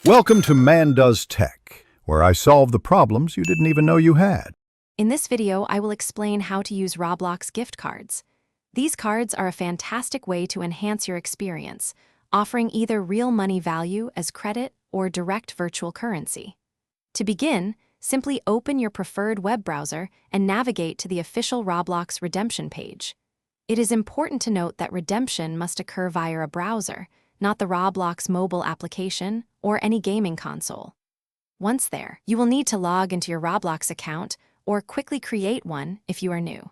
Welcome to Man Does Tech, where I solve the problems you didn't even know you had. In this video, I will explain how to use Roblox gift cards. These cards are a fantastic way to enhance your experience, offering either real money value as credit or direct virtual currency. To begin, simply open your preferred web browser and navigate to the official Roblox redemption page. It is important to note that redemption must occur via a browser, not the Roblox mobile application or any gaming console. Once there, you will need to log into your Roblox account or quickly create one if you are new.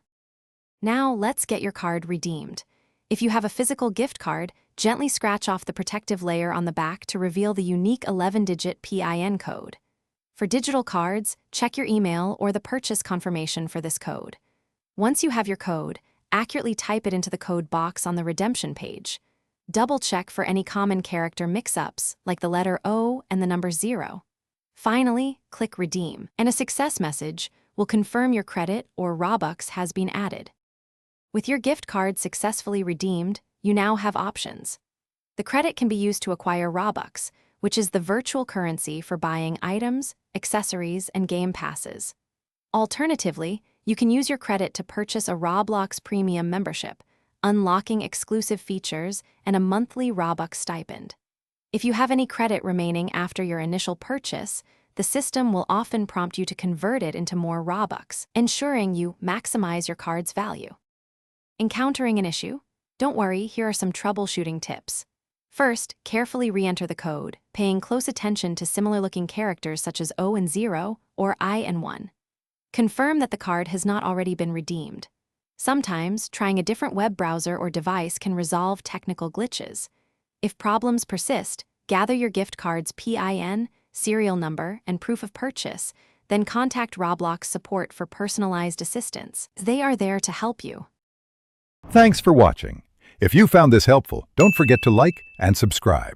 Now, let's get your card redeemed. If you have a physical gift card, gently scratch off the protective layer on the back to reveal the unique 11-digit PIN code. For digital cards, check your email or the purchase confirmation for this code. Once you have your code, accurately type it into the code box on the redemption page. Double-check for any common character mix-ups, like the letter O and the number 0. Finally, click Redeem, and a success message will confirm your credit or Robux has been added. With your gift card successfully redeemed, you now have options. The credit can be used to acquire Robux, which is the virtual currency for buying items, accessories, and game passes. Alternatively, you can use your credit to purchase a Roblox Premium membership, unlocking exclusive features and a monthly Robux stipend. If you have any credit remaining after your initial purchase, the system will often prompt you to convert it into more Robux, ensuring you maximize your card's value. Encountering an issue? Don't worry, here are some troubleshooting tips. First, carefully re-enter the code, paying close attention to similar-looking characters such as O and 0 or I and 1. Confirm that the card has not already been redeemed. Sometimes, trying a different web browser or device can resolve technical glitches. If problems persist, gather your gift card's PIN, serial number, and proof of purchase, then contact Roblox support for personalized assistance. They are there to help you. Thanks for watching. If you found this helpful, don't forget to like and subscribe.